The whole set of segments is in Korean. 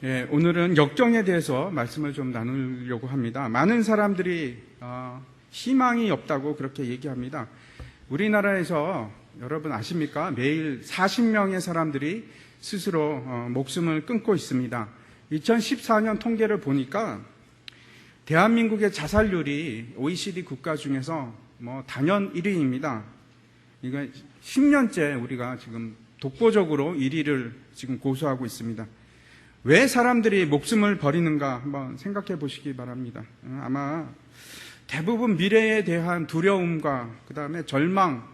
예, 오늘은 역경에 대해서 말씀을 좀 나누려고 합니다. 많은 사람들이 희망이 없다고 그렇게 얘기합니다. 우리나라에서 여러분 아십니까? 매일 40명의 사람들이 스스로 목숨을 끊고 있습니다. 2014년 통계를 보니까 대한민국의 자살률이 OECD 국가 중에서 단연 1위입니다. 이거 10년째 우리가 지금 독보적으로 1위를 지금 고수하고 있습니다. 왜 사람들이 목숨을 버리는가 한번 생각해 보시기 바랍니다. 아마 대부분 미래에 대한 두려움과 그 다음에 절망,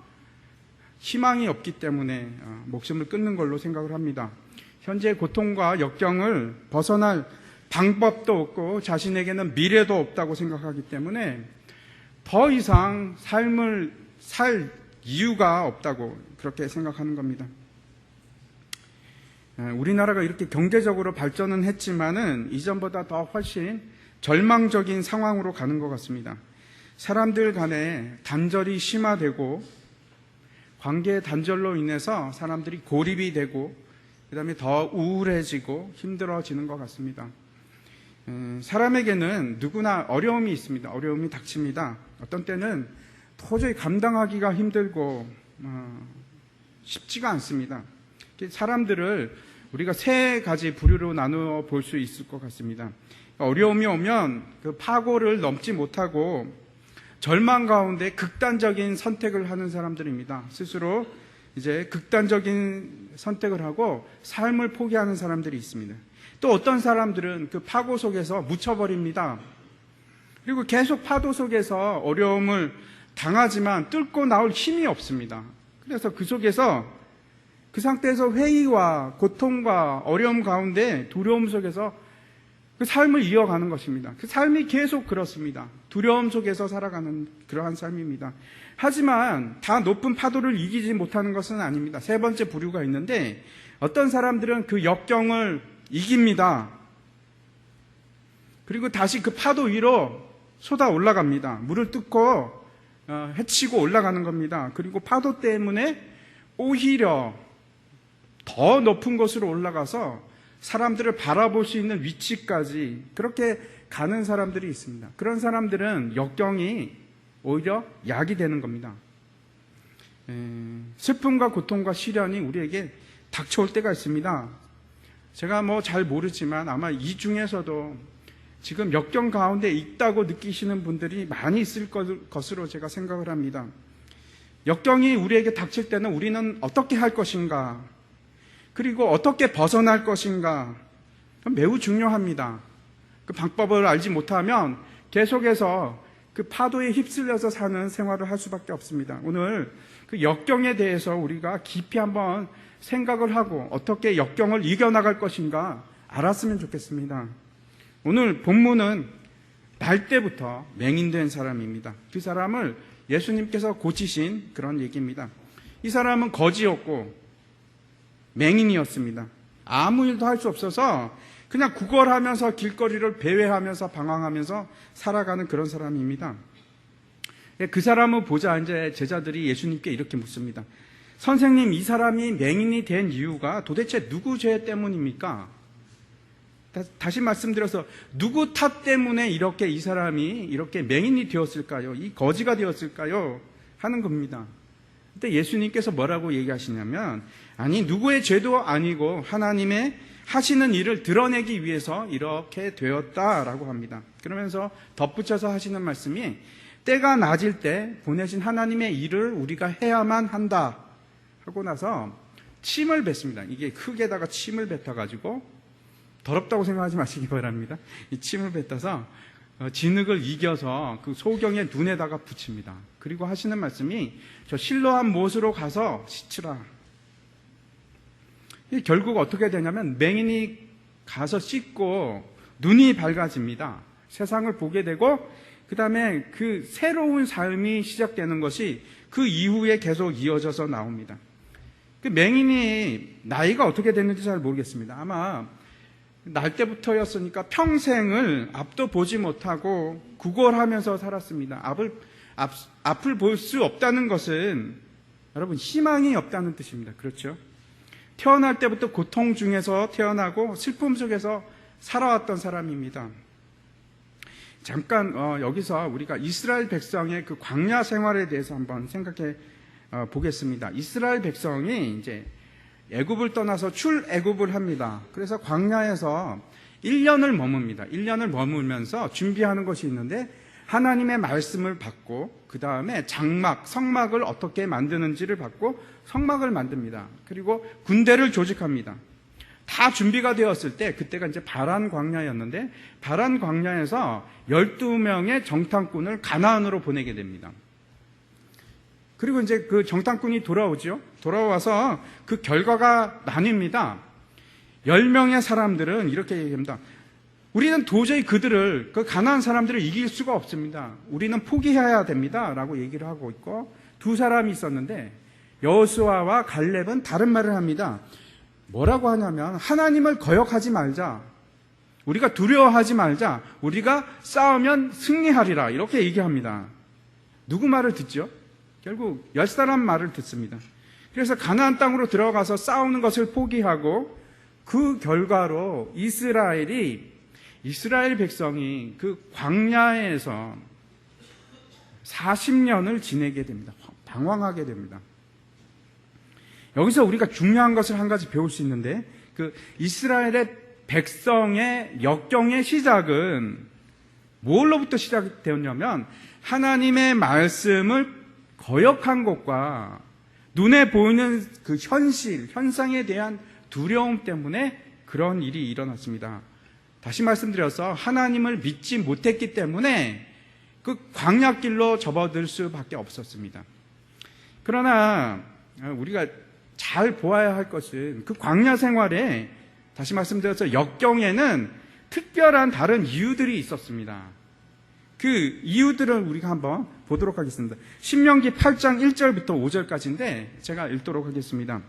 희망이 없기 때문에 목숨을 끊는 걸로 생각을 합니다. 현재 고통과 역경을 벗어날 방법도 없고 자신에게는 미래도 없다고 생각하기 때문에 더 이상 삶을 살 이유가 없다고 그렇게 생각하는 겁니다. 우리나라가 이렇게 경제적으로 발전은 했지만은 이전보다 더 훨씬 절망적인 상황으로 가는 것 같습니다. 사람들 간에 단절이 심화되고 관계의 단절로 인해서 사람들이 고립이 되고 그 다음에 더 우울해지고 힘들어지는 것 같습니다. 사람에게는 누구나 어려움이 있습니다. 어려움이 닥칩니다. 어떤 때는 도저히 감당하기가 힘들고 쉽지가 않습니다. 사람들을 우리가 세 가지 부류로 나누어 볼 수 있을 것 같습니다. 어려움이 오면 그 파고를 넘지 못하고 절망 가운데 극단적인 선택을 하는 사람들입니다. 스스로 이제 극단적인 선택을 하고 삶을 포기하는 사람들이 있습니다. 또 어떤 사람들은 그 파고 속에서 묻혀버립니다. 그리고 계속 파도 속에서 어려움을 당하지만 뚫고 나올 힘이 없습니다. 그래서 그 속에서 그 상태에서 회의와 고통과 어려움 가운데 두려움 속에서 그 삶을 이어가는 것입니다. 그 삶이 계속 그렇습니다. 두려움 속에서 살아가는 그러한 삶입니다. 하지만 다 높은 파도를 이기지 못하는 것은 아닙니다. 세 번째 부류가 있는데 어떤 사람들은 그 역경을 이깁니다. 그리고 다시 그 파도 위로 쏟아 올라갑니다. 물을 뚫고 헤치고 올라가는 겁니다. 그리고 파도 때문에 오히려 더 높은 곳으로 올라가서 사람들을 바라볼 수 있는 위치까지 그렇게 가는 사람들이 있습니다. 그런 사람들은 역경이 오히려 약이 되는 겁니다. 슬픔과 고통과 시련이 우리에게 닥쳐올 때가 있습니다. 제가 잘 모르지만 아마 이 중에서도 지금 역경 가운데 있다고 느끼시는 분들이 많이 있을 것으로 제가 생각을 합니다. 역경이 우리에게 닥칠 때는 우리는 어떻게 할 것인가, 그리고 어떻게 벗어날 것인가 매우 중요합니다. 그 방법을 알지 못하면 계속해서 그 파도에 휩쓸려서 사는 생활을 할 수밖에 없습니다. 오늘 그 역경에 대해서 우리가 깊이 한번 생각을 하고 어떻게 역경을 이겨나갈 것인가 알았으면 좋겠습니다. 오늘 본문은 날 때부터 맹인된 사람입니다. 그 사람을 예수님께서 고치신 그런 얘기입니다. 이 사람은 거지였고 맹인이었습니다. 아무 일도 할 수 없어서 그냥 구걸하면서 길거리를 배회하면서 방황하면서 살아가는 그런 사람입니다. 그 사람을 보자 이제 제자들이 예수님께 이렇게 묻습니다. 선생님, 이 사람이 맹인이 된 이유가 도대체 누구 죄 때문입니까? 다시 말씀드려서 누구 탓 때문에 이렇게 이 사람이 이렇게 맹인이 되었을까요? 이 거지가 되었을까요? 하는 겁니다. 그때 예수님께서 뭐라고 얘기하시냐면 아니 누구의 죄도 아니고 하나님의 하시는 일을 드러내기 위해서 이렇게 되었다라고 합니다. 그러면서 덧붙여서 하시는 말씀이 때가 낮을 때 보내신 하나님의 일을 우리가 해야만 한다 하고 나서 침을 뱉습니다. 이게 흙에다가 침을 뱉어가지고 더럽다고 생각하지 마시기 바랍니다. 이 침을 뱉어서 진흙을 이겨서 그 소경의 눈에다가 붙입니다. 그리고 하시는 말씀이 저 실로암 못으로 가서 씻으라. 결국 어떻게 되냐면 맹인이 가서 씻고 눈이 밝아집니다. 세상을 보게 되고 그 다음에 그 새로운 삶이 시작되는 것이 그 이후에 계속 이어져서 나옵니다. 그 맹인이 나이가 어떻게 됐는지 잘 모르겠습니다. 아마 날 때부터였으니까 평생을 앞도 보지 못하고 구걸하면서 살았습니다. 앞을 볼 수 없다는 것은 여러분 희망이 없다는 뜻입니다. 그렇죠? 태어날 때부터 고통 중에서 태어나고 슬픔 속에서 살아왔던 사람입니다. 잠깐 여기서 우리가 이스라엘 백성의 그 광야 생활에 대해서 한번 생각해 보겠습니다. 이스라엘 백성이 이제 애굽을 떠나서 출애굽을 합니다. 그래서 광야에서 1년을 머뭅니다. 1년을 머물면서 준비하는 것이 있는데 하나님의 말씀을 받고 그 다음에 장막, 성막을 어떻게 만드는지를 받고 성막을 만듭니다. 그리고 군대를 조직합니다. 다 준비가 되었을 때 그때가 이제 바란 광야였는데 바란 광야에서 12명의 정탐꾼을 가나안으로 보내게 됩니다. 그리고 이제 그 정탐꾼이 돌아오죠. 돌아와서 그 결과가 나뉩니다. 10명의 사람들은 이렇게 얘기합니다. 우리는 도저히 그들을, 그 가나안 사람들을 이길 수가 없습니다. 우리는 포기해야 됩니다. 라고 얘기를 하고 있고, 두 사람이 있었는데 여호수아와 갈렙은 다른 말을 합니다. 뭐라고 하냐면 하나님을 거역하지 말자. 우리가 두려워하지 말자. 우리가 싸우면 승리하리라. 이렇게 얘기합니다. 누구 말을 듣죠? 결국 10사람 말을 듣습니다. 그래서 가나안 땅으로 들어가서 싸우는 것을 포기하고 그 결과로 이스라엘 백성이 그 광야에서 40년을 지내게 됩니다. 방황하게 됩니다. 여기서 우리가 중요한 것을 한 가지 배울 수 있는데 그 이스라엘의 백성의 역경의 시작은 뭘로부터 시작되었냐면 하나님의 말씀을 거역한 것과 눈에 보이는 그 현상에 대한 두려움 때문에 그런 일이 일어났습니다. 다시 말씀드려서 하나님을 믿지 못했기 때문에 그 광야길로 접어들 수밖에 없었습니다. 그러나 우리가 잘 보아야 할 것은 그 광야 생활에 다시 말씀드려서 역경에는 특별한 다른 이유들이 있었습니다. 그 이유들을 우리가 한번 보도록 하겠습니다. 신명기 8장 1절부터 5절까지인데 제가 읽도록 하겠습니다.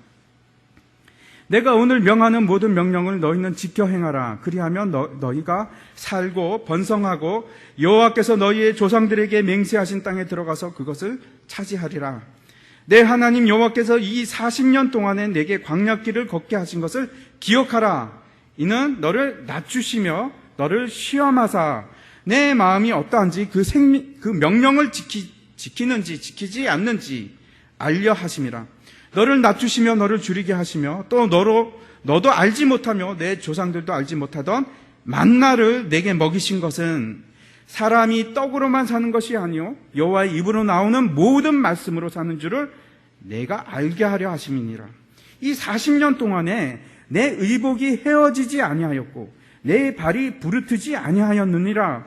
내가 오늘 명하는 모든 명령을 너희는 지켜 행하라. 그리하면 너희가 살고 번성하고 여호와께서 너희의 조상들에게 맹세하신 땅에 들어가서 그것을 차지하리라. 내 하나님 여호와께서 이 40년 동안에 내게 광야길을 걷게 하신 것을 기억하라. 이는 너를 낮추시며 너를 시험하사 내 마음이 어떠한지 그 명령을 지키는지 지키지 않는지 알려 하심이라. 너를 낮추시며 너를 줄이게 하시며 또 너도 알지 못하며 내 조상들도 알지 못하던 만나를 내게 먹이신 것은 사람이 떡으로만 사는 것이 아니요 여호와의 입으로 나오는 모든 말씀으로 사는 줄을 내가 알게 하려 하심이니라. 이 40년 동안에 내 의복이 헤어지지 아니하였고 내 발이 부르트지 아니하였느니라.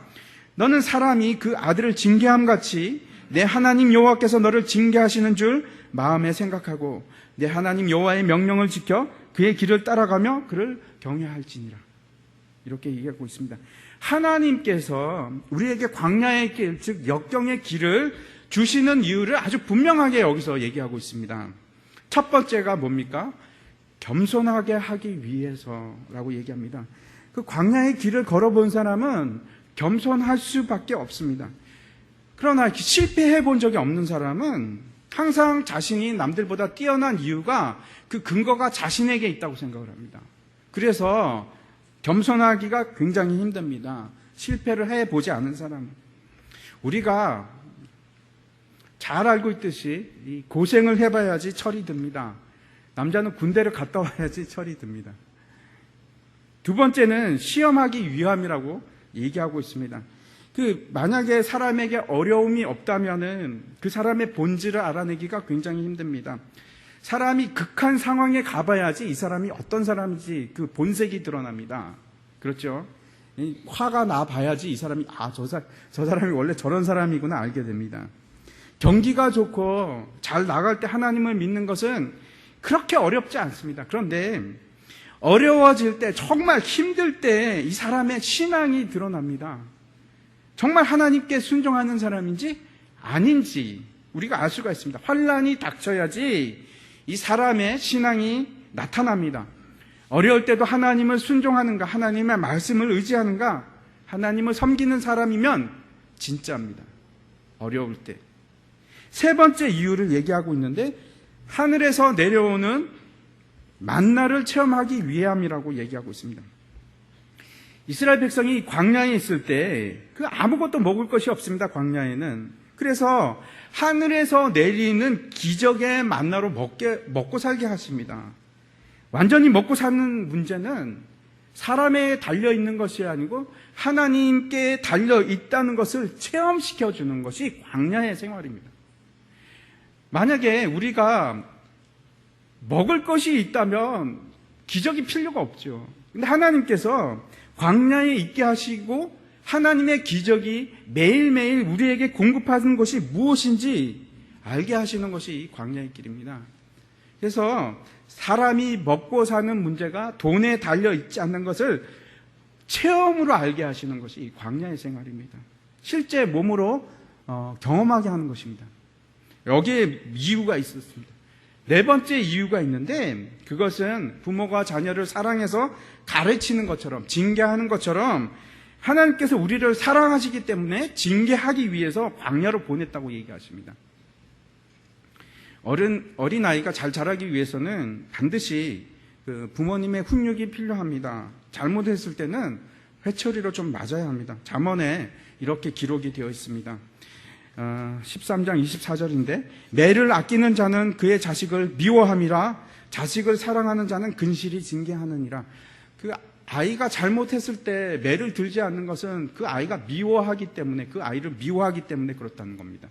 너는 사람이 그 아들을 징계함 같이 내 하나님 여호와께서 너를 징계하시는 줄 마음에 생각하고 내 하나님 여호와의 명령을 지켜 그의 길을 따라가며 그를 경외할지니라. 이렇게 얘기하고 있습니다. 하나님께서 우리에게 광야의 길, 즉 역경의 길을 주시는 이유를 아주 분명하게 여기서 얘기하고 있습니다. 첫 번째가 뭡니까? 겸손하게 하기 위해서라고 얘기합니다. 그 광야의 길을 걸어본 사람은 겸손할 수밖에 없습니다. 그러나 실패해 본 적이 없는 사람은 항상 자신이 남들보다 뛰어난 이유가 그 근거가 자신에게 있다고 생각을 합니다. 그래서 겸손하기가 굉장히 힘듭니다. 실패를 해보지 않은 사람은. 우리가 잘 알고 있듯이 이 고생을 해봐야지 철이 듭니다. 남자는 군대를 갔다 와야지 철이 듭니다. 두 번째는 시험하기 위함이라고 얘기하고 있습니다. 만약에 사람에게 어려움이 없다면은 그 사람의 본질을 알아내기가 굉장히 힘듭니다. 사람이 극한 상황에 가봐야지 이 사람이 어떤 사람인지 그 본색이 드러납니다. 그렇죠? 화가 나 봐야지 이 사람이 저 사람이 원래 저런 사람이구나 알게 됩니다. 경기가 좋고 잘 나갈 때 하나님을 믿는 것은 그렇게 어렵지 않습니다. 그런데 어려워질 때, 정말 힘들 때 이 사람의 신앙이 드러납니다. 정말 하나님께 순종하는 사람인지 아닌지 우리가 알 수가 있습니다. 환난이 닥쳐야지 이 사람의 신앙이 나타납니다. 어려울 때도 하나님을 순종하는가, 하나님의 말씀을 의지하는가, 하나님을 섬기는 사람이면 진짜입니다. 어려울 때. 세 번째 이유를 얘기하고 있는데 하늘에서 내려오는 만나를 체험하기 위함이라고 얘기하고 있습니다. 이스라엘 백성이 광야에 있을 때 그 아무것도 먹을 것이 없습니다. 광야에는. 그래서 하늘에서 내리는 기적의 만나로 먹고 살게 하십니다. 완전히 먹고 사는 문제는 사람에 달려있는 것이 아니고 하나님께 달려있다는 것을 체험시켜주는 것이 광야의 생활입니다. 만약에 우리가 먹을 것이 있다면 기적이 필요가 없죠. 근데 하나님께서 광야에 있게 하시고 하나님의 기적이 매일매일 우리에게 공급하는 것이 무엇인지 알게 하시는 것이 광야의 길입니다. 그래서 사람이 먹고 사는 문제가 돈에 달려있지 않는 것을 체험으로 알게 하시는 것이 광야의 생활입니다. 실제 몸으로 경험하게 하는 것입니다. 여기에 이유가 있었습니다. 네 번째 이유가 있는데 그것은 부모가 자녀를 사랑해서 가르치는 것처럼 징계하는 것처럼 하나님께서 우리를 사랑하시기 때문에 징계하기 위해서 광야로 보냈다고 얘기하십니다. 어린아이가 잘 자라기 위해서는 반드시 부모님의 훈육이 필요합니다. 잘못했을 때는 회초리로 좀 맞아야 합니다. 잠언에 이렇게 기록이 되어 있습니다. 13장 24절인데 매를 아끼는 자는 그의 자식을 미워함이라 자식을 사랑하는 자는 근실히 징계하느니라. 그 아이가 잘못했을 때 매를 들지 않는 것은 그 아이가 미워하기 때문에 그 아이를 미워하기 때문에 그렇다는 겁니다.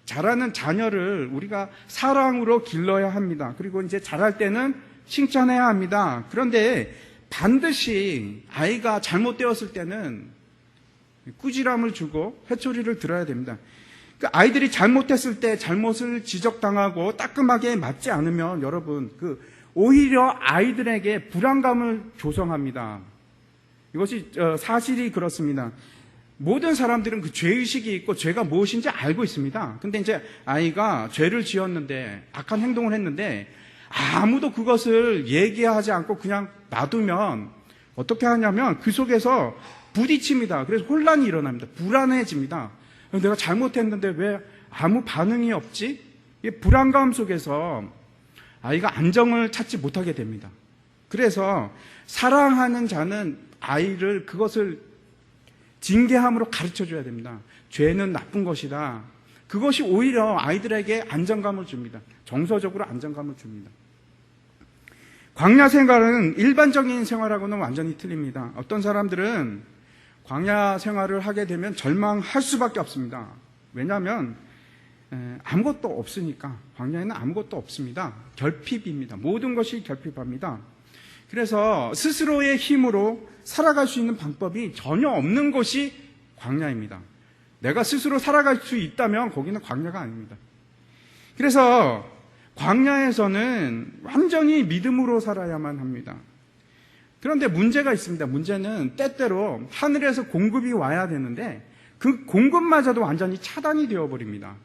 자라는 자녀를 우리가 사랑으로 길러야 합니다. 그리고 이제 자랄 때는 칭찬해야 합니다. 그런데 반드시 아이가 잘못되었을 때는 꾸지람을 주고 회초리를 들어야 됩니다. 그 아이들이 잘못했을 때 잘못을 지적당하고 따끔하게 맞지 않으면 여러분 오히려 아이들에게 불안감을 조성합니다. 이것이 사실이 그렇습니다. 모든 사람들은 그 죄의식이 있고 죄가 무엇인지 알고 있습니다. 근데 이제 아이가 죄를 지었는데 악한 행동을 했는데 아무도 그것을 얘기하지 않고 그냥 놔두면 어떻게 하냐면 그 속에서 부딪힙니다. 그래서 혼란이 일어납니다. 불안해집니다. 내가 잘못했는데 왜 아무 반응이 없지? 이 불안감 속에서 아이가 안정을 찾지 못하게 됩니다. 그래서 사랑하는 자는 아이를 그것을 징계함으로 가르쳐줘야 됩니다. 죄는 나쁜 것이다. 그것이 오히려 아이들에게 안정감을 줍니다. 정서적으로 안정감을 줍니다. 광야 생활은 일반적인 생활하고는 완전히 틀립니다. 어떤 사람들은 광야 생활을 하게 되면 절망할 수밖에 없습니다. 왜냐하면 아무것도 없으니까. 광야에는 아무것도 없습니다. 결핍입니다. 모든 것이 결핍합니다. 그래서 스스로의 힘으로 살아갈 수 있는 방법이 전혀 없는 것이 광야입니다. 내가 스스로 살아갈 수 있다면 거기는 광야가 아닙니다. 그래서 광야에서는 완전히 믿음으로 살아야만 합니다. 그런데 문제가 있습니다. 문제는 때때로 하늘에서 공급이 와야 되는데 그 공급마저도 완전히 차단이 되어버립니다.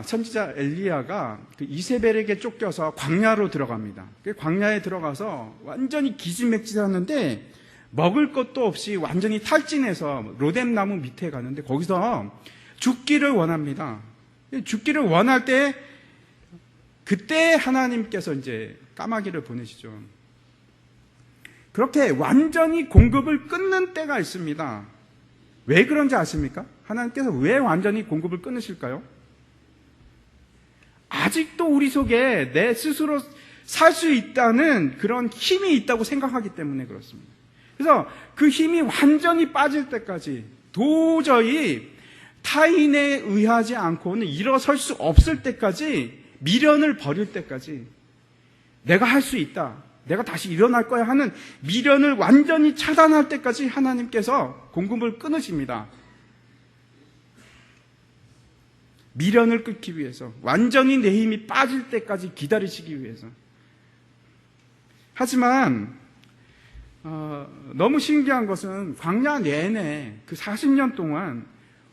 선지자 엘리야가 그 이세벨에게 쫓겨서 광야로 들어갑니다. 광야에 들어가서 완전히 기진맥진하는데 먹을 것도 없이 완전히 탈진해서 로뎀나무 밑에 가는데 거기서 죽기를 원합니다. 죽기를 원할 때 그때 하나님께서 이제 까마귀를 보내시죠. 그렇게 완전히 공급을 끊는 때가 있습니다. 왜 그런지 아십니까? 하나님께서 왜 완전히 공급을 끊으실까요? 아직도 우리 속에 내 스스로 살 수 있다는 그런 힘이 있다고 생각하기 때문에 그렇습니다. 그래서 그 힘이 완전히 빠질 때까지 도저히 타인에 의하지 않고는 일어설 수 없을 때까지 미련을 버릴 때까지 내가 할 수 있다. 내가 다시 일어날 거야 하는 미련을 완전히 차단할 때까지 하나님께서 공급을 끊으십니다. 미련을 끊기 위해서 완전히 내 힘이 빠질 때까지 기다리시기 위해서. 하지만 너무 신기한 것은 광야 내내 그 40년 동안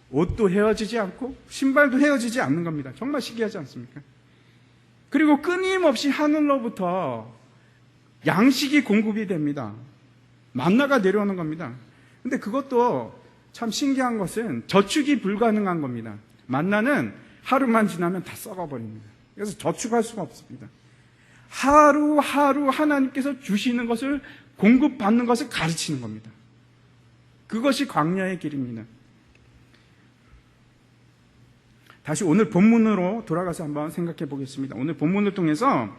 옷도 헤어지지 않고 신발도 헤어지지 않는 겁니다. 정말 신기하지 않습니까? 그리고 끊임없이 하늘로부터 양식이 공급이 됩니다. 만나가 내려오는 겁니다. 근데 그것도 참 신기한 것은 저축이 불가능한 겁니다. 만나는 하루만 지나면 다 썩어버립니다. 그래서 저축할 수가 없습니다. 하루하루 하나님께서 주시는 것을 공급받는 것을 가르치는 겁니다. 그것이 광야의 길입니다. 다시 오늘 본문으로 돌아가서 한번 생각해 보겠습니다. 오늘 본문을 통해서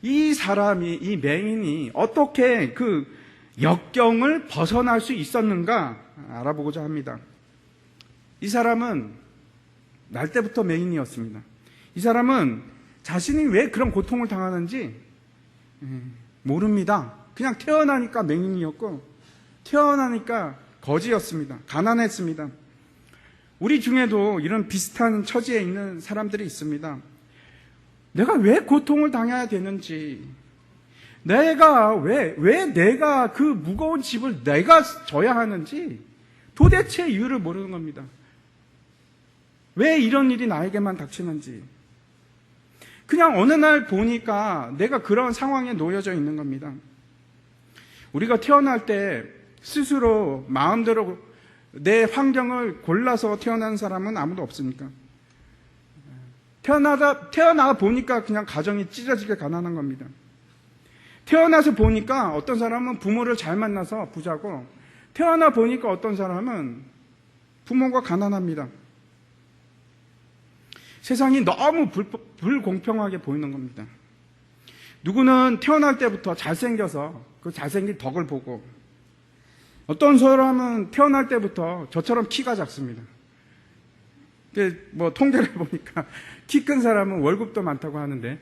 이 사람이, 이 맹인이 어떻게 그 역경을 벗어날 수 있었는가 알아보고자 합니다. 이 사람은 날 때부터 맹인이었습니다. 이 사람은 자신이 왜 그런 고통을 당하는지 모릅니다. 그냥 태어나니까 맹인이었고 태어나니까 거지였습니다. 가난했습니다. 우리 중에도 이런 비슷한 처지에 있는 사람들이 있습니다. 내가 왜 고통을 당해야 되는지, 내가 왜 내가 그 무거운 집을 내가 져야 하는지 도대체 이유를 모르는 겁니다. 왜 이런 일이 나에게만 닥치는지. 그냥 어느 날 보니까 내가 그런 상황에 놓여져 있는 겁니다. 우리가 태어날 때 스스로 마음대로 내 환경을 골라서 태어난 사람은 아무도 없습니까? 태어나 보니까 그냥 가정이 찢어지게 가난한 겁니다. 태어나서 보니까 어떤 사람은 부모를 잘 만나서 부자고, 태어나 보니까 어떤 사람은 부모가 가난합니다. 세상이 너무 불공평하게 보이는 겁니다. 누구는 태어날 때부터 잘생겨서 그 잘생긴 덕을 보고, 어떤 사람은 태어날 때부터 저처럼 키가 작습니다. 뭐 통계를 보니까 키 큰 사람은 월급도 많다고 하는데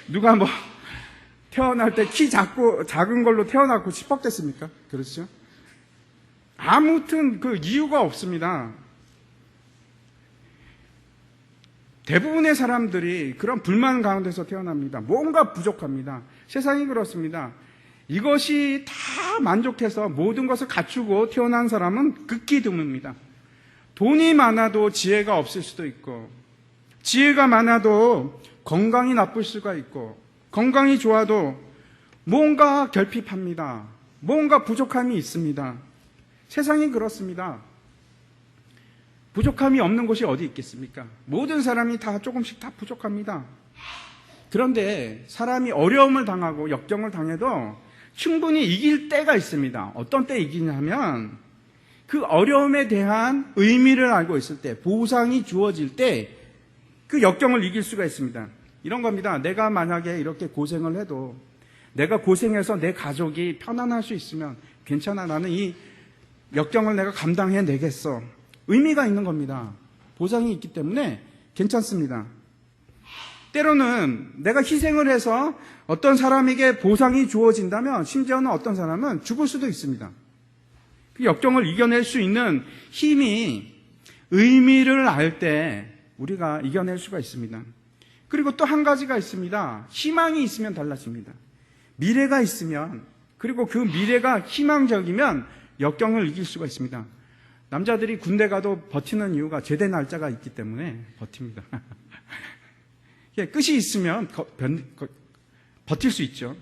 누가 뭐 태어날 때 키 작은 걸로 태어났고 10억 됐습니까? 그렇죠? 아무튼 그 이유가 없습니다. 대부분의 사람들이 그런 불만 가운데서 태어납니다. 뭔가 부족합니다. 세상이 그렇습니다. 이것이 다 만족해서 모든 것을 갖추고 태어난 사람은 극히 드뭅니다. 돈이 많아도 지혜가 없을 수도 있고, 지혜가 많아도 건강이 나쁠 수가 있고, 건강이 좋아도 뭔가 결핍합니다. 뭔가 부족함이 있습니다. 세상이 그렇습니다. 부족함이 없는 곳이 어디 있겠습니까? 모든 사람이 다 조금씩 다 부족합니다. 그런데 사람이 어려움을 당하고 역경을 당해도 충분히 이길 때가 있습니다. 어떤 때 이기냐면 그 어려움에 대한 의미를 알고 있을 때, 보상이 주어질 때 그 역경을 이길 수가 있습니다. 이런 겁니다. 내가 만약에 이렇게 고생을 해도 내가 고생해서 내 가족이 편안할 수 있으면 괜찮아. 나는 이 역경을 내가 감당해내겠어. 의미가 있는 겁니다. 보상이 있기 때문에 괜찮습니다. 때로는 내가 희생을 해서 어떤 사람에게 보상이 주어진다면 심지어는 어떤 사람은 죽을 수도 있습니다. 그 역경을 이겨낼 수 있는 힘이, 의미를 알 때 우리가 이겨낼 수가 있습니다. 그리고 또 한 가지가 있습니다. 희망이 있으면 달라집니다. 미래가 있으면, 그리고 그 미래가 희망적이면 역경을 이길 수가 있습니다. 남자들이 군대 가도 버티는 이유가 제대 날짜가 있기 때문에 버팁니다. 끝이 있으면 버틸 수 있죠.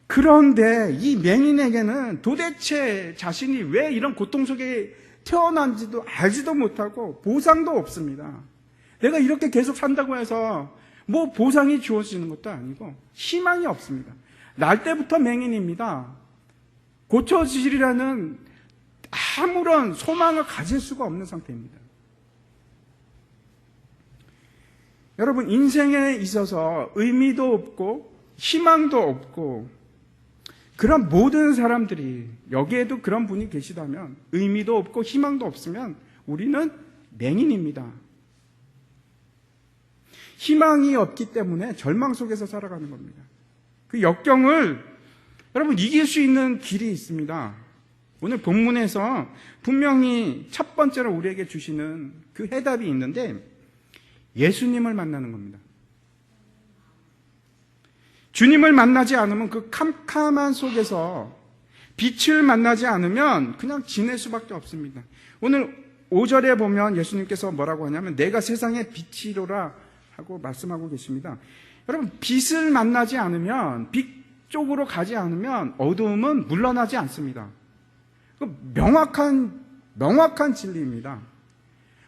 그런데 이 맹인에게는 도대체 자신이 왜 이런 고통 속에 태어난지도 알지도 못하고 보상도 없습니다. 내가 이렇게 계속 산다고 해서 뭐 보상이 주어지는 것도 아니고 희망이 없습니다. 날 때부터 맹인입니다. 고쳐지리라는 아무런 소망을 가질 수가 없는 상태입니다. 여러분, 인생에 있어서 의미도 없고 희망도 없고 그런 모든 사람들이, 여기에도 그런 분이 계시다면, 의미도 없고 희망도 없으면 우리는 맹인입니다. 희망이 없기 때문에 절망 속에서 살아가는 겁니다. 그 역경을 여러분 이길 수 있는 길이 있습니다. 오늘 본문에서 분명히 첫 번째로 우리에게 주시는 그 해답이 있는데, 예수님을 만나는 겁니다. 주님을 만나지 않으면 그 캄캄한 속에서 빛을 만나지 않으면 그냥 지낼 수밖에 없습니다. 오늘 5절에 보면 예수님께서 뭐라고 하냐면 내가 세상의 빛이로라 하고 말씀하고 계십니다. 여러분, 빛을 만나지 않으면, 빛 쪽으로 가지 않으면 어두움은 물러나지 않습니다. 명확한 진리입니다.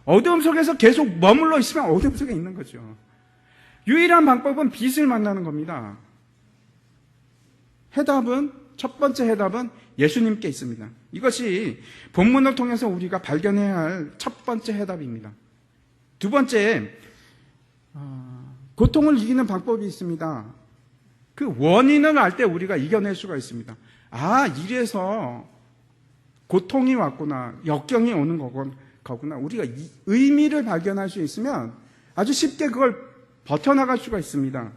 어두움 속에서 계속 머물러 있으면 어두움 속에 있는 거죠. 유일한 방법은 빛을 만나는 겁니다. 첫 번째 해답은 예수님께 있습니다. 이것이 본문을 통해서 우리가 발견해야 할 첫 번째 해답입니다. 두 번째, 고통을 이기는 방법이 있습니다. 그 원인을 알 때 우리가 이겨낼 수가 있습니다. 이래서 고통이 왔구나, 역경이 오는 거구나. 우리가 이 의미를 발견할 수 있으면 아주 쉽게 그걸 버텨나갈 수가 있습니다.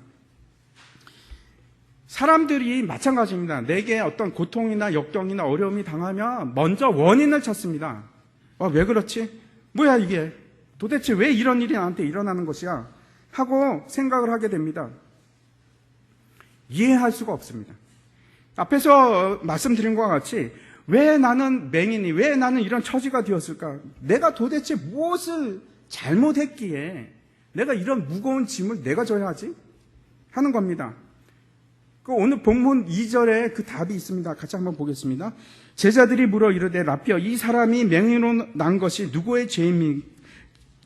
사람들이 마찬가지입니다. 내게 어떤 고통이나 역경이나 어려움이 당하면 먼저 원인을 찾습니다. 왜 그렇지? 뭐야 이게? 도대체 왜 이런 일이 나한테 일어나는 것이야? 하고 생각을 하게 됩니다. 이해할 수가 없습니다. 앞에서 말씀드린 것과 같이 왜 나는 맹인이, 왜 나는 이런 처지가 되었을까? 내가 도대체 무엇을 잘못했기에 내가 이런 무거운 짐을 내가 져야 하지? 하는 겁니다. 오늘 본문 2절에 그 답이 있습니다. 같이 한번 보겠습니다. 제자들이 물어 이르되 라피어, 이 사람이 맹인으로 난 것이 누구의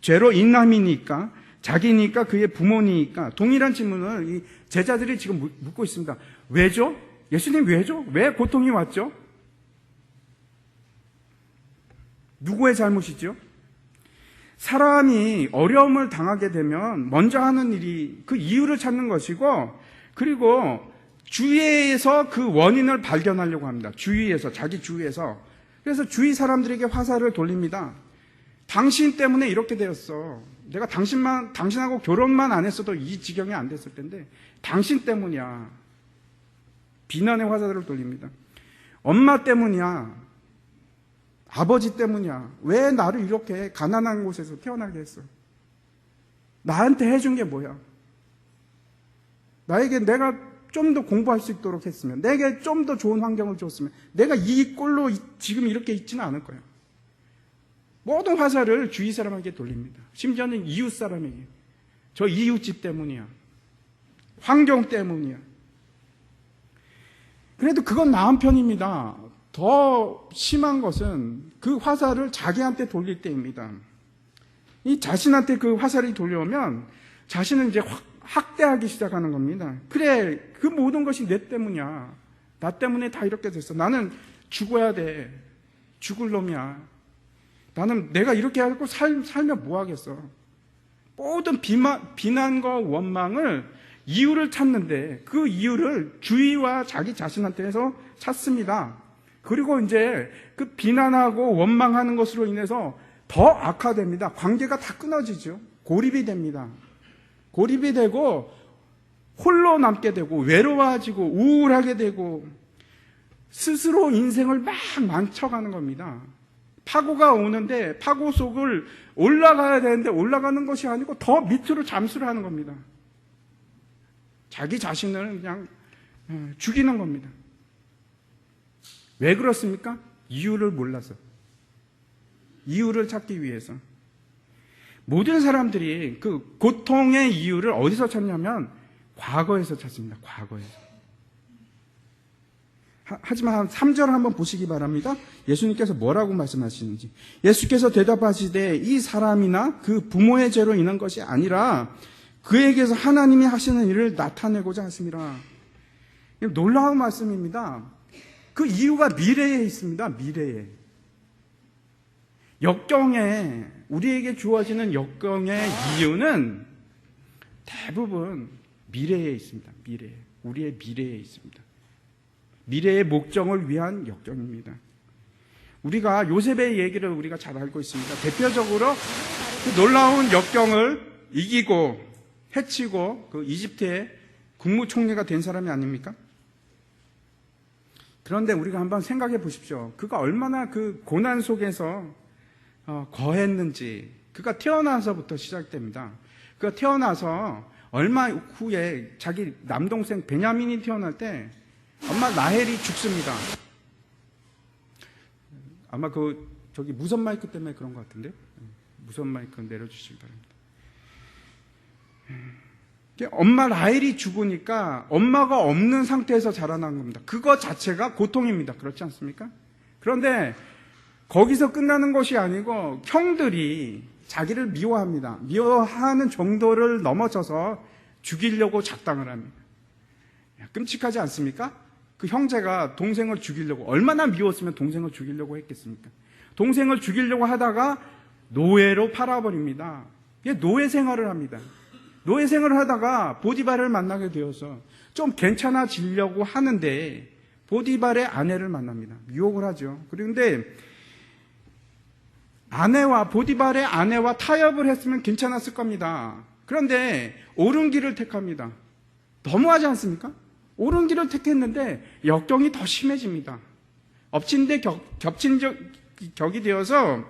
죄로 인함이니까? 자기니까? 그의 부모니까? 동일한 질문을 이 제자들이 지금 묻고 있습니다. 왜죠? 예수님 왜죠? 왜 고통이 왔죠? 누구의 잘못이죠? 사람이 어려움을 당하게 되면 먼저 하는 일이 그 이유를 찾는 것이고, 그리고 주위에서 그 원인을 발견하려고 합니다. 자기 주위에서. 그래서 주위 사람들에게 화살을 돌립니다. 당신 때문에 이렇게 되었어. 내가 당신하고 결혼만 안 했어도 이 지경이 안 됐을 텐데, 당신 때문이야. 비난의 화살을 돌립니다. 엄마 때문이야. 아버지 때문이야. 왜 나를 이렇게 가난한 곳에서 태어나게 했어? 나한테 해준 게 뭐야? 나에게 내가 좀 더 공부할 수 있도록 했으면, 내게 좀 더 좋은 환경을 줬으면 내가 이 꼴로 지금 이렇게 있지는 않을 거야. 모든 화살을 주위 사람에게 돌립니다. 심지어는 이웃 사람에게. 저 이웃집 때문이야. 환경 때문이야. 그래도 그건 나은 편입니다. 더 심한 것은 그 화살을 자기한테 돌릴 때입니다. 이 자신한테 그 화살이 돌려오면 자신은 이제 학대하기 시작하는 겁니다. 그래, 그 모든 것이 내 때문이야. 나 때문에 다 이렇게 됐어. 나는 죽어야 돼. 죽을 놈이야. 나는 내가 이렇게 하고 살면 뭐 하겠어. 모든 비난과 원망을, 이유를 찾는데 그 이유를 주위와 자기 자신한테서 찾습니다. 그리고 이제 그 비난하고 원망하는 것으로 인해서 더 악화됩니다. 관계가 다 끊어지죠. 고립이 됩니다. 고립이 되고 홀로 남게 되고 외로워지고 우울하게 되고 스스로 인생을 막 망쳐가는 겁니다. 파고가 오는데 파고 속을 올라가야 되는데 올라가는 것이 아니고 더 밑으로 잠수를 하는 겁니다. 자기 자신을 그냥 죽이는 겁니다. 왜 그렇습니까? 이유를 몰라서. 이유를 찾기 위해서. 모든 사람들이 그 고통의 이유를 어디서 찾냐면 과거에서 찾습니다. 과거에서. 하지만 3절 한번 보시기 바랍니다. 예수님께서 뭐라고 말씀하시는지. 예수께서 대답하시되 이 사람이나 그 부모의 죄로 인한 것이 아니라 그에게서 하나님이 하시는 일을 나타내고자 하심이라. 놀라운 말씀입니다. 그 이유가 미래에 있습니다. 미래에. 역경에, 우리에게 주어지는 역경의 이유는 대부분 미래에 있습니다. 미래에. 우리의 미래에 있습니다. 미래의 목적을 위한 역경입니다. 우리가 요셉의 얘기를 우리가 잘 알고 있습니다. 대표적으로 그 놀라운 역경을 이기고 해치고 그 이집트의 국무총리가 된 사람이 아닙니까? 그런데 우리가 한번 생각해 보십시오. 그가 얼마나 그 고난 속에서 거했는지. 그가 태어나서부터 시작됩니다. 그가 태어나서 얼마 후에 자기 남동생 베냐민이 태어날 때 엄마 라헬이 죽습니다. 아마 저기 무선 마이크 때문에 그런 것 같은데, 무선 마이크 내려주시기 바랍니다. 엄마 라헬이 죽으니까 엄마가 없는 상태에서 자라난 겁니다. 그거 자체가 고통입니다. 그렇지 않습니까? 그런데 거기서 끝나는 것이 아니고 형들이 자기를 미워합니다. 미워하는 정도를 넘어서서 죽이려고 작당을 합니다. 끔찍하지 않습니까? 그 형제가 동생을 죽이려고, 얼마나 미웠으면 동생을 죽이려고 했겠습니까? 동생을 죽이려고 하다가 노예로 팔아버립니다. 노예 생활을 합니다. 노예 생활을 하다가 보디발을 만나게 되어서 좀 괜찮아지려고 하는데 보디발의 아내를 만납니다. 유혹을 하죠. 그런데 보디발의 아내와 타협을 했으면 괜찮았을 겁니다. 그런데 옳은 길을 택합니다. 너무하지 않습니까? 옳은 길을 택했는데 역경이 더 심해집니다. 엎친 데 겹친 격이 되어서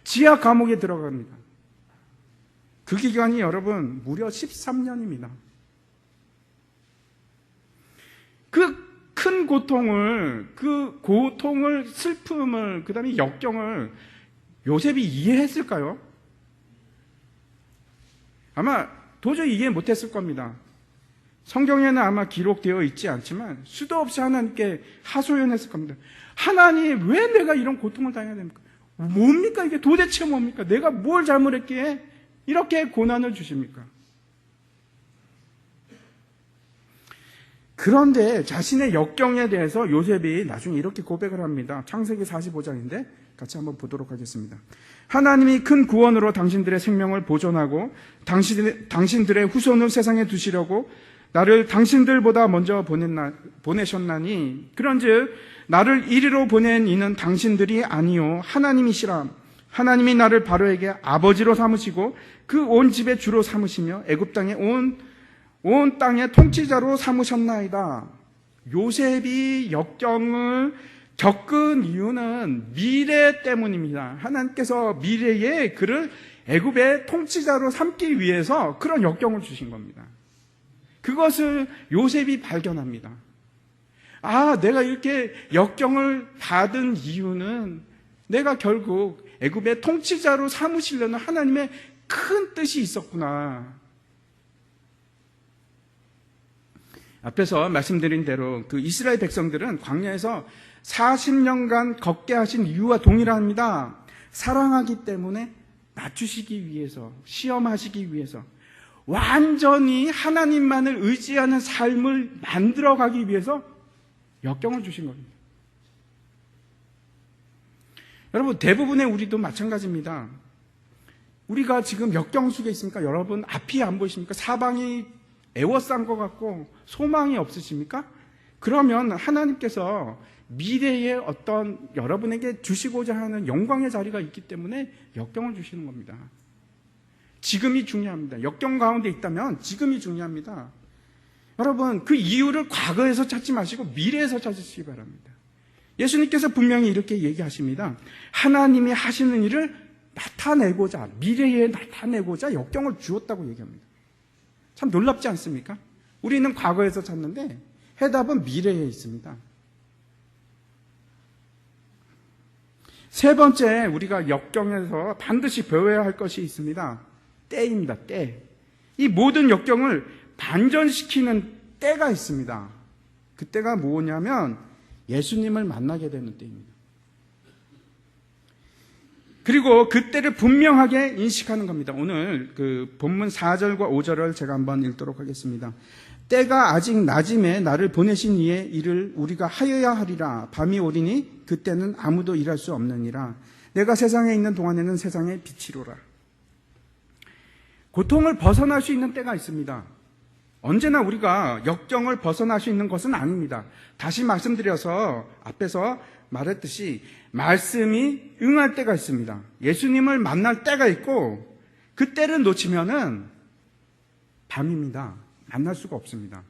지하 감옥에 들어갑니다. 그 기간이 여러분 무려 13년입니다. 그 큰 고통을, 슬픔을, 그 다음에 역경을 요셉이 이해했을까요? 아마 도저히 이해 못했을 겁니다. 성경에는 아마 기록되어 있지 않지만 수도 없이 하나님께 하소연했을 겁니다. 하나님, 왜 내가 이런 고통을 당해야 됩니까? 뭡니까? 이게 도대체 뭡니까? 내가 뭘 잘못했기에 이렇게 고난을 주십니까? 그런데 자신의 역경에 대해서 요셉이 나중에 이렇게 고백을 합니다. 창세기 45장인데 같이 한번 보도록 하겠습니다. 하나님이 큰 구원으로 당신들의 생명을 보존하고 당신들의 후손을 세상에 두시려고 나를 당신들보다 먼저 보내셨나니 그런즉 나를 이리로 보낸 이는 당신들이 아니요 하나님이시라. 하나님이 나를 바로에게 아버지로 삼으시고 그 온 집의 주로 삼으시며 애굽 땅의 온 땅의 통치자로 삼으셨나이다. 요셉이 역경을 겪은 이유는 미래 때문입니다. 하나님께서 미래에 그를 애굽의 통치자로 삼기 위해서 그런 역경을 주신 겁니다. 그것을 요셉이 발견합니다. 내가 이렇게 역경을 받은 이유는 내가 결국 애굽의 통치자로 삼으시려는 하나님의 큰 뜻이 있었구나. 앞에서 말씀드린 대로 그 이스라엘 백성들은 광야에서 40년간 걷게 하신 이유와 동일합니다. 사랑하기 때문에 낮추시기 위해서, 시험하시기 위해서, 완전히 하나님만을 의지하는 삶을 만들어가기 위해서 역경을 주신 겁니다. 여러분, 대부분의 우리도 마찬가지입니다. 우리가 지금 역경 속에 있습니까? 여러분, 앞이 안 보이십니까? 사방이 애워싼 것 같고 소망이 없으십니까? 그러면 하나님께서 미래에 어떤 여러분에게 주시고자 하는 영광의 자리가 있기 때문에 역경을 주시는 겁니다. 지금이 중요합니다. 역경 가운데 있다면 지금이 중요합니다. 여러분, 그 이유를 과거에서 찾지 마시고 미래에서 찾으시기 바랍니다. 예수님께서 분명히 이렇게 얘기하십니다. 하나님이 하시는 일을 나타내고자, 미래에 나타내고자 역경을 주었다고 얘기합니다. 참 놀랍지 않습니까? 우리는 과거에서 찾는데 해답은 미래에 있습니다. 세 번째, 우리가 역경에서 반드시 배워야 할 것이 있습니다. 때입니다. 때. 이 모든 역경을 반전시키는 때가 있습니다. 그 때가 뭐냐면 예수님을 만나게 되는 때입니다. 그리고 그 때를 분명하게 인식하는 겁니다. 오늘 그 본문 4절과 5절을 제가 한번 읽도록 하겠습니다. 때가 아직 낮임에 나를 보내신 이의 일을 우리가 하여야 하리라. 밤이 오리니 그때는 아무도 일할 수 없느니라. 내가 세상에 있는 동안에는 세상의 빛이로라. 고통을 벗어날 수 있는 때가 있습니다. 언제나 우리가 역경을 벗어날 수 있는 것은 아닙니다. 다시 말씀드려서 앞에서 말했듯이 말씀이 응할 때가 있습니다. 예수님을 만날 때가 있고 그 때를 놓치면은 밤입니다. 만날 수가 없습니다.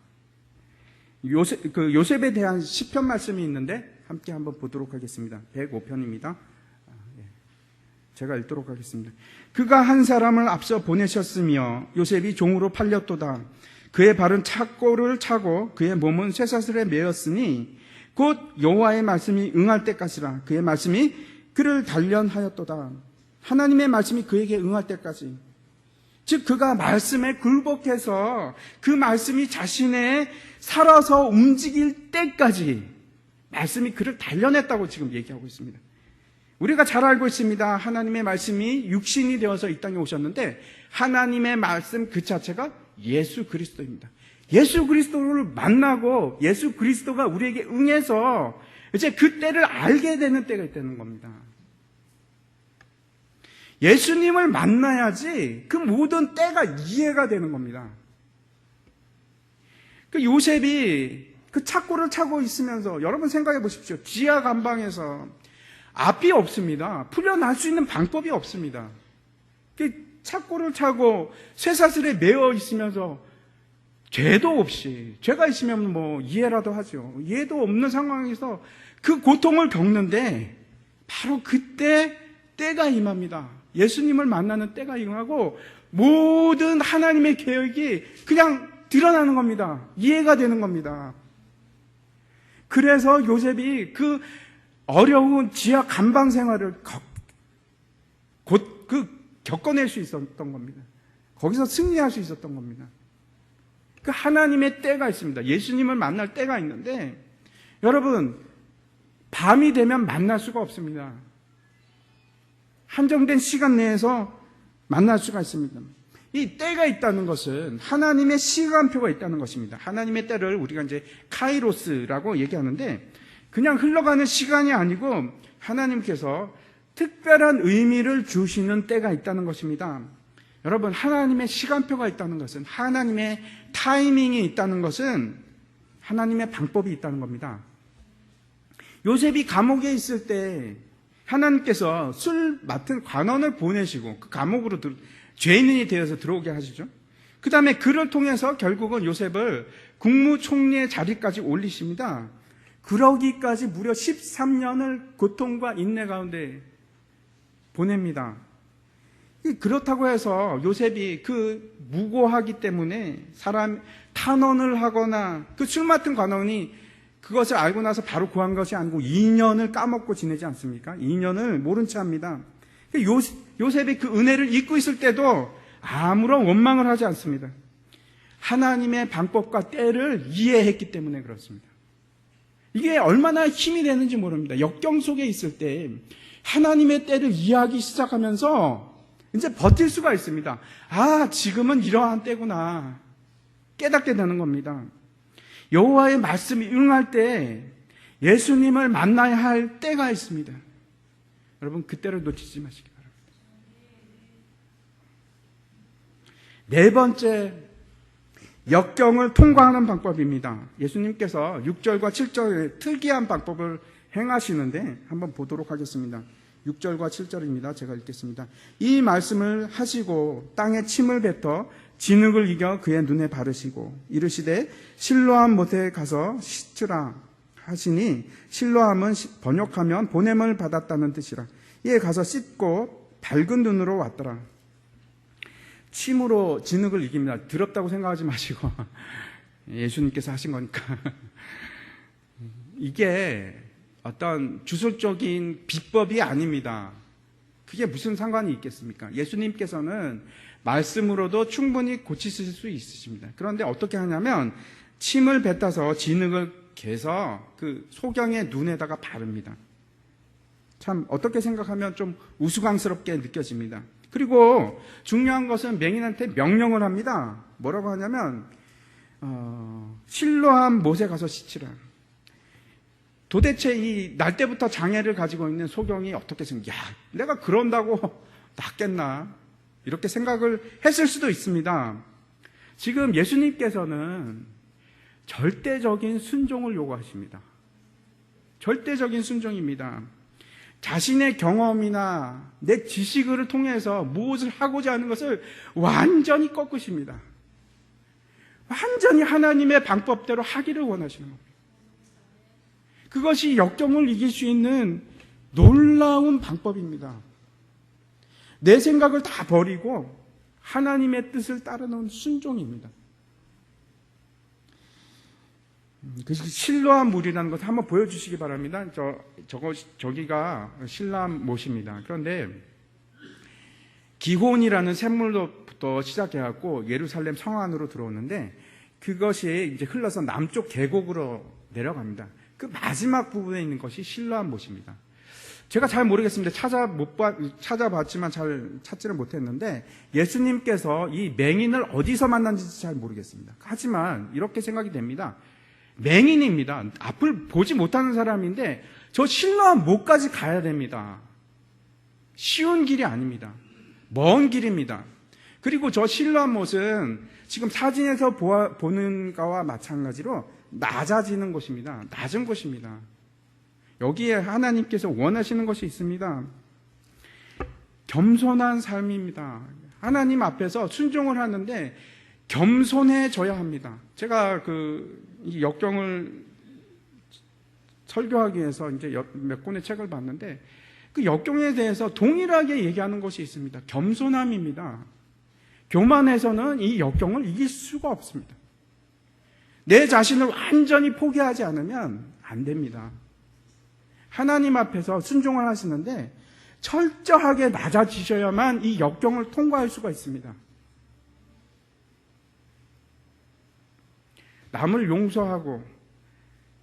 요셉에 대한 시편 말씀이 있는데 함께 한번 보도록 하겠습니다. 105편입니다. 제가 읽도록 하겠습니다. 그가 한 사람을 앞서 보내셨으며 요셉이 종으로 팔렸도다. 그의 발은 착고를 차고 그의 몸은 쇠사슬에 매였으니 곧 여호와의 말씀이 응할 때까지라. 그의 말씀이 그를 단련하였도다. 하나님의 말씀이 그에게 응할 때까지. 즉 그가 말씀에 굴복해서 그 말씀이 자신의 살아서 움직일 때까지 말씀이 그를 단련했다고 지금 얘기하고 있습니다. 우리가 잘 알고 있습니다. 하나님의 말씀이 육신이 되어서 이 땅에 오셨는데 하나님의 말씀 그 자체가 예수 그리스도입니다. 예수 그리스도를 만나고 예수 그리스도가 우리에게 응해서 이제 그 때를 알게 되는 때가 있다는 겁니다. 예수님을 만나야지 그 모든 때가 이해가 되는 겁니다. 그 요셉이 그 착고를 차고 있으면서 여러분 생각해 보십시오. 지하 감방에서 앞이 없습니다. 풀려날 수 있는 방법이 없습니다. 그 착고를 차고 쇠사슬에 매어 있으면서 죄도 없이, 죄가 있으면 뭐 이해라도 하죠. 이해도 없는 상황에서 그 고통을 겪는데 바로 그때 때가 임합니다. 예수님을 만나는 때가 임하고 모든 하나님의 계획이 그냥 드러나는 겁니다. 이해가 되는 겁니다. 그래서 요셉이 그 어려운 지하 감방 생활을 겪어낼 수 있었던 겁니다. 거기서 승리할 수 있었던 겁니다. 그 하나님의 때가 있습니다. 예수님을 만날 때가 있는데 여러분 밤이 되면 만날 수가 없습니다. 한정된 시간 내에서 만날 수가 있습니다. 이 때가 있다는 것은 하나님의 시간표가 있다는 것입니다. 하나님의 때를 우리가 이제 카이로스라고 얘기하는데 그냥 흘러가는 시간이 아니고 하나님께서 특별한 의미를 주시는 때가 있다는 것입니다. 여러분, 하나님의 시간표가 있다는 것은, 하나님의 타이밍이 있다는 것은 하나님의 방법이 있다는 겁니다. 요셉이 감옥에 있을 때 하나님께서 술 맡은 관원을 보내시고 그 감옥으로 죄인이 되어서 들어오게 하시죠. 그 다음에 그를 통해서 결국은 요셉을 국무총리의 자리까지 올리십니다. 그러기까지 무려 13년을 고통과 인내 가운데 보냅니다. 그렇다고 해서 요셉이 그 무고하기 때문에 사람 탄원을 하거나 그 술 맡은 관원이 그것을 알고 나서 바로 구한 것이 아니고 2년을 까먹고 지내지 않습니까? 2년을 모른 채 합니다. 요셉이 그 은혜를 잊고 있을 때도 아무런 원망을 하지 않습니다. 하나님의 방법과 때를 이해했기 때문에 그렇습니다. 이게 얼마나 힘이 되는지 모릅니다. 역경 속에 있을 때 하나님의 때를 이해하기 시작하면서 이제 버틸 수가 있습니다. 아, 지금은 이러한 때구나. 깨닫게 되는 겁니다. 여호와의 말씀이 응할 때 예수님을 만나야 할 때가 있습니다. 여러분, 그 때를 놓치지 마시기 바랍니다. 네 번째, 역경을 통과하는 방법입니다. 예수님께서 6절과 7절에 특이한 방법을 행하시는데 한번 보도록 하겠습니다. 6절과 7절입니다. 제가 읽겠습니다. 이 말씀을 하시고 땅에 침을 뱉어 진흙을 이겨 그의 눈에 바르시고 이르시되 실로암 못에 가서 씻으라 하시니 실로암은 번역하면 보냄을 받았다는 뜻이라. 이에 가서 씻고 밝은 눈으로 왔더라. 침으로 진흙을 이깁니다. 더럽다고 생각하지 마시고 예수님께서 하신 거니까. 이게 어떤 주술적인 비법이 아닙니다. 그게 무슨 상관이 있겠습니까? 예수님께서는 말씀으로도 충분히 고치실 수 있으십니다. 그런데 어떻게 하냐면 침을 뱉어서 진흙을 개서 그 소경의 눈에다가 바릅니다. 참 어떻게 생각하면 좀 우스꽝스럽게 느껴집니다. 그리고 중요한 것은 맹인한테 명령을 합니다. 뭐라고 하냐면 실로암 못에 가서 씻으라. 도대체 이 날 때부터 장애를 가지고 있는 소경이 어떻게 생각? 야, 내가 그런다고 낫겠나? 이렇게 생각을 했을 수도 있습니다. 지금 예수님께서는 절대적인 순종을 요구하십니다. 절대적인 순종입니다. 자신의 경험이나 내 지식을 통해서 무엇을 하고자 하는 것을 완전히 꺾으십니다. 완전히 하나님의 방법대로 하기를 원하시는 겁니다. 그것이 역경을 이길 수 있는 놀라운 방법입니다. 내 생각을 다 버리고 하나님의 뜻을 따르는 순종입니다. 실로암 물이라는 것을 한번 보여주시기 바랍니다. 저기가 실로암 못입니다. 그런데 기혼이라는 샘물로부터 시작해갖고 예루살렘 성 안으로 들어오는데 그것이 이제 흘러서 남쪽 계곡으로 내려갑니다. 그 마지막 부분에 있는 것이 실로암 못입니다. 제가 잘 모르겠습니다. 찾아봤지만 잘 찾지를 못했는데 예수님께서 이 맹인을 어디서 만났는지 잘 모르겠습니다. 하지만 이렇게 생각이 됩니다. 맹인입니다. 앞을 보지 못하는 사람인데 저 실로암 못까지 가야 됩니다. 쉬운 길이 아닙니다. 먼 길입니다. 그리고 저 실로암 못은 지금 사진에서 보는 거와 마찬가지로 낮아지는 곳입니다. 낮은 곳입니다. 여기에 하나님께서 원하시는 것이 있습니다. 겸손한 삶입니다. 하나님 앞에서 순종을 하는데 겸손해져야 합니다. 제가 이 역경을 설교하기 위해서 이제 몇 권의 책을 봤는데 그 역경에 대해서 동일하게 얘기하는 것이 있습니다. 겸손함입니다. 교만해서는 이 역경을 이길 수가 없습니다. 내 자신을 완전히 포기하지 않으면 안 됩니다. 하나님 앞에서 순종을 하시는데 철저하게 낮아지셔야만 이 역경을 통과할 수가 있습니다. 남을 용서하고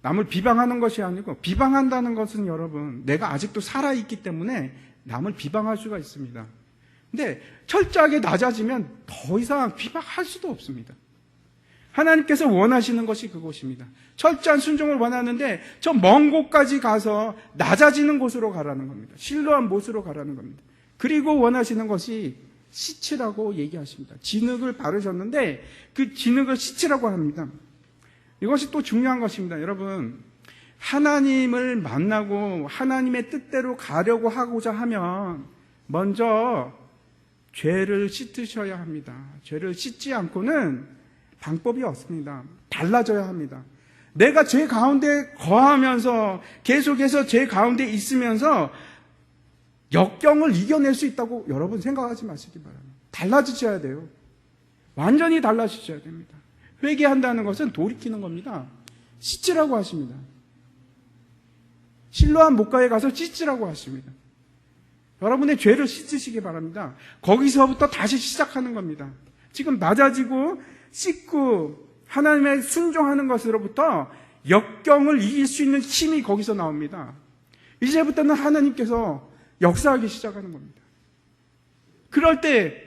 남을 비방하는 것이 아니고 비방한다는 것은 여러분 내가 아직도 살아있기 때문에 남을 비방할 수가 있습니다. 근데 철저하게 낮아지면 더 이상 비방할 수도 없습니다. 하나님께서 원하시는 것이 그것입니다. 철저한 순종을 원하는데 저 먼 곳까지 가서 낮아지는 곳으로 가라는 겁니다. 실로암 못으로 가라는 겁니다. 그리고 원하시는 것이 씻으라고 얘기하십니다. 진흙을 바르셨는데 그 진흙을 씻으라고 합니다. 이것이 또 중요한 것입니다. 여러분, 하나님을 만나고 하나님의 뜻대로 가려고 하고자 하면 먼저 죄를 씻으셔야 합니다. 죄를 씻지 않고는 방법이 없습니다. 달라져야 합니다. 내가 죄 가운데 거하면서 계속해서 죄 가운데 있으면서 역경을 이겨낼 수 있다고 여러분 생각하지 마시기 바랍니다. 달라지셔야 돼요. 완전히 달라지셔야 됩니다. 회개한다는 것은 돌이키는 겁니다. 씻으라고 하십니다. 실로암 못가에 가서 씻으라고 하십니다. 여러분의 죄를 씻으시기 바랍니다. 거기서부터 다시 시작하는 겁니다. 지금 낮아지고 씻고 하나님의 순종하는 것으로부터 역경을 이길 수 있는 힘이 거기서 나옵니다. 이제부터는 하나님께서 역사하기 시작하는 겁니다. 그럴 때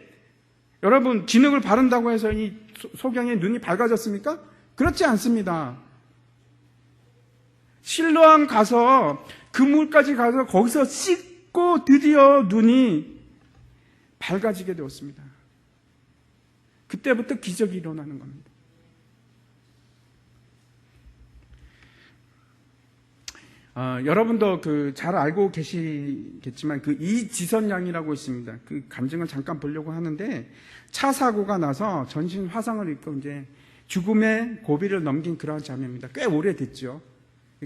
여러분 진흙을 바른다고 해서 이 소경의 눈이 밝아졌습니까? 그렇지 않습니다. 실로암 가서 그물까지 가서 거기서 씻고 드디어 눈이 밝아지게 되었습니다. 그때부터 기적이 일어나는 겁니다. 여러분도 잘 알고 계시겠지만 이지선 양이라고 있습니다. 그 간증을 잠깐 보려고 하는데 차 사고가 나서 전신 화상을 입고 이제 죽음의 고비를 넘긴 그러한 자매입니다. 꽤 오래됐죠.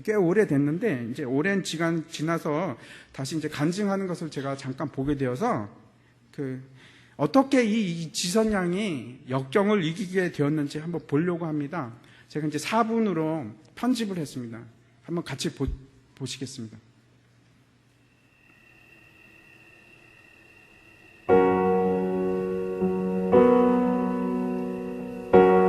꽤 오래됐는데 이제 오랜 시간 지나서 다시 이제 간증하는 것을 제가 잠깐 보게 되어서 어떻게 이 지선 양이 역경을 이기게 되었는지 한번 보려고 합니다. 제가 이제 4분으로 편집을 했습니다. 한번 같이 보시겠습니다.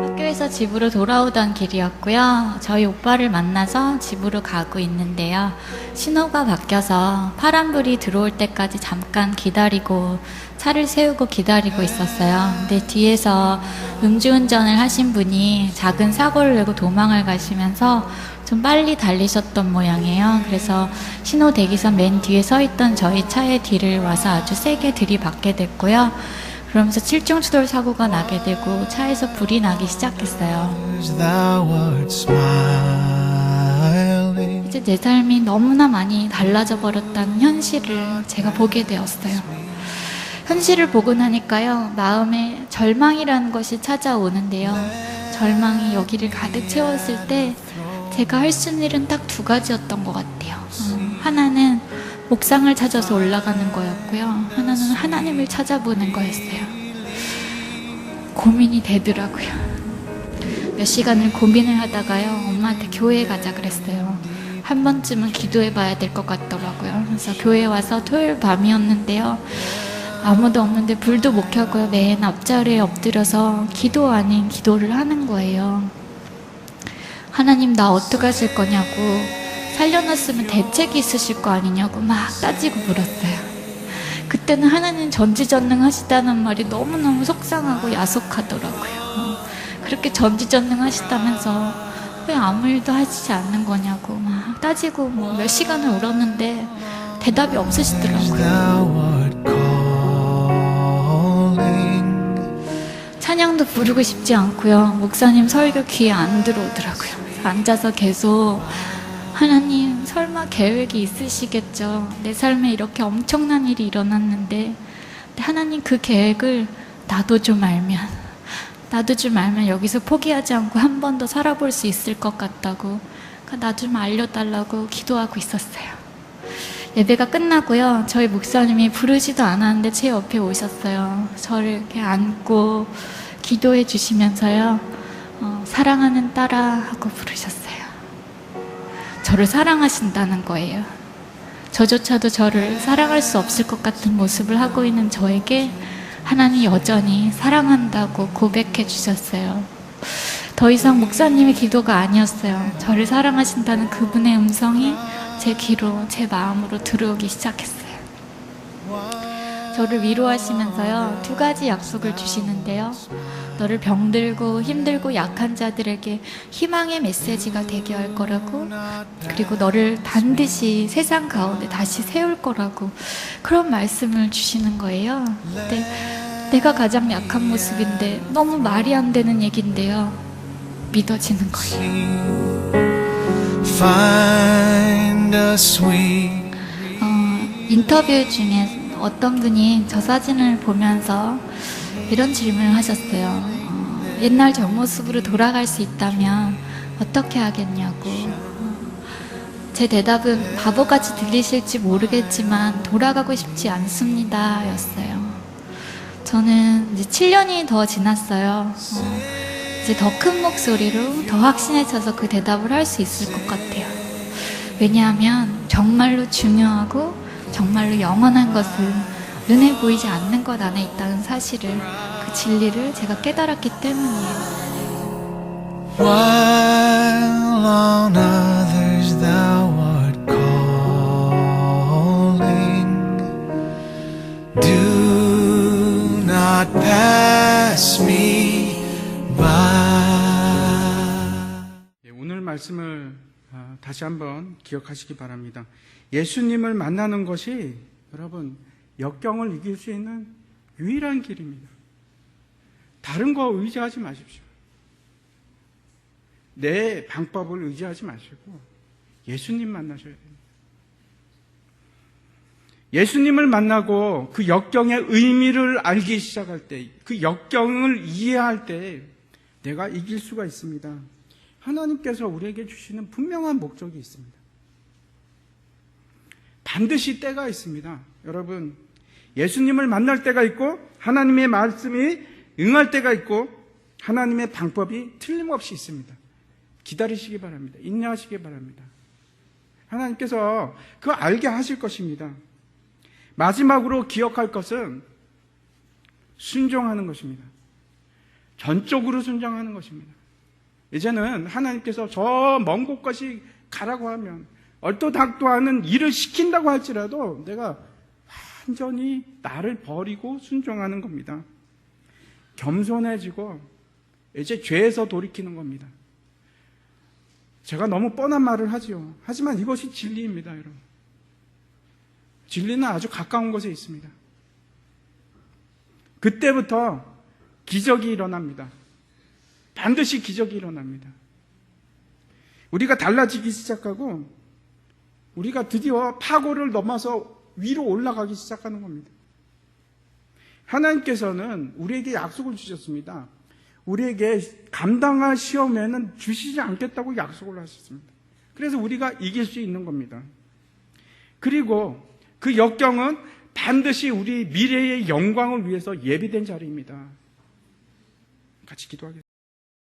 학교에서 집으로 돌아오던 길이었고요. 저희 오빠를 만나서 집으로 가고 있는데요. 신호가 바뀌어서 파란불이 들어올 때까지 잠깐 기다리고 차를 세우고 기다리고 있었어요. 근데 뒤에서 음주운전을 하신 분이 작은 사고를 내고 도망을 가시면서 좀 빨리 달리셨던 모양이에요. 그래서 신호 대기선 맨 뒤에 서 있던 저희 차의 뒤를 와서 아주 세게 들이받게 됐고요. 그러면서 칠중추돌 사고가 나게 되고 차에서 불이 나기 시작했어요. 이제 내 삶이 너무나 많이 달라져 버렸다는 현실을 제가 보게 되었어요. 현실을 보고 나니까요, 마음에 절망이라는 것이 찾아오는데요. 절망이 여기를 가득 채웠을 때 제가 할 수 있는 일은 딱 2가지였던 것 같아요. 하나는 옥상을 찾아서 올라가는 거였고요. 하나는 하나님을 찾아보는 거였어요. 고민이 되더라고요. 몇 시간을 고민을 하다가요, 엄마한테 교회에 가자 그랬어요. 한 번쯤은 기도해 봐야 될 것 같더라고요. 그래서 교회에 와서 토요일 밤이었는데요. 아무도 없는데 불도 못 켜고요. 맨 앞자리에 엎드려서 기도 아닌 기도를 하는 거예요. 하나님, 나 어떻게 하실 거냐고 살려놨으면 대책이 있으실 거 아니냐고 막 따지고 물었어요. 그때는 하나님 전지전능하시다는 말이 너무너무 속상하고 야속하더라고요. 그렇게 전지전능하시다면서 왜 아무 일도 하시지 않는 거냐고 막 따지고 뭐 몇 시간을 울었는데 대답이 없으시더라고요. 찬양도 부르고 싶지 않고요. 목사님 설교 귀에 안 들어오더라고요. 앉아서 계속 하나님 설마 계획이 있으시겠죠. 내 삶에 이렇게 엄청난 일이 일어났는데 하나님 그 계획을 나도 좀 알면 여기서 포기하지 않고 한 번 더 살아볼 수 있을 것 같다고 나 좀 알려달라고 기도하고 있었어요. 예배가 끝나고요. 저희 목사님이 부르지도 않았는데 제 옆에 오셨어요. 저를 이렇게 안고 기도해 주시면서요. 사랑하는 딸아 하고 부르셨어요. 저를 사랑하신다는 거예요. 저조차도 저를 사랑할 수 없을 것 같은 모습을 하고 있는 저에게 하나님 여전히 사랑한다고 고백해 주셨어요. 더 이상 목사님의 기도가 아니었어요. 저를 사랑하신다는 그분의 음성이 제 귀로, 제 마음으로 들어오기 시작했어요. 저를 위로하시면서요, 2가지 약속을 주시는데요. 너를 병들고 힘들고 약한 자들에게 희망의 메시지가 되게 할 거라고, 그리고 너를 반드시 세상 가운데 다시 세울 거라고, 그런 말씀을 주시는 거예요. 근데 내가 가장 약한 모습인데 너무 말이 안 되는 얘기인데요, 믿어지는 거예요. 인터뷰 중에 어떤 분이 저 사진을 보면서 이런 질문을 하셨어요. 옛날 저 모습으로 돌아갈 수 있다면 어떻게 하겠냐고. 제 대답은 바보같이 들리실지 모르겠지만 돌아가고 싶지 않습니다 였어요. 저는 이제 7년이 더 지났어요. 이제 더 큰 목소리로 더 확신해져서 그 대답을 할 수 있을 것 같아요. 왜냐하면 정말로 중요하고 정말로 영원한 것은 눈에 보이지 않는 것 안에 있다는 사실을, 그 진리를 제가 깨달았기 때문이에요. While on others thou art calling, do not pass me by. 오늘 말씀을 다시 한번 기억하시기 바랍니다. 예수님을 만나는 것이 여러분 역경을 이길 수 있는 유일한 길입니다. 다른 거 의지하지 마십시오. 내 방법을 의지하지 마시고 예수님 만나셔야 됩니다. 예수님을 만나고 그 역경의 의미를 알기 시작할 때, 그 역경을 이해할 때 내가 이길 수가 있습니다. 하나님께서 우리에게 주시는 분명한 목적이 있습니다. 반드시 때가 있습니다. 여러분, 예수님을 만날 때가 있고 하나님의 말씀이 응할 때가 있고 하나님의 방법이 틀림없이 있습니다. 기다리시기 바랍니다. 인내하시기 바랍니다. 하나님께서 그거 알게 하실 것입니다. 마지막으로 기억할 것은 순종하는 것입니다. 전적으로 순종하는 것입니다. 이제는 하나님께서 저 먼 곳까지 가라고 하면 얼토당토 하는 일을 시킨다고 할지라도 내가 완전히 나를 버리고 순종하는 겁니다. 겸손해지고 이제 죄에서 돌이키는 겁니다. 제가 너무 뻔한 말을 하지요. 하지만 이것이 진리입니다, 여러분. 진리는 아주 가까운 곳에 있습니다. 그때부터 기적이 일어납니다. 반드시 기적이 일어납니다. 우리가 달라지기 시작하고 우리가 드디어 파고를 넘어서 위로 올라가기 시작하는 겁니다. 하나님께서는 우리에게 약속을 주셨습니다. 우리에게 감당할 시험에는 주시지 않겠다고 약속을 하셨습니다. 그래서 우리가 이길 수 있는 겁니다. 그리고 그 역경은 반드시 우리 미래의 영광을 위해서 예비된 자리입니다. 같이 기도하겠습니다.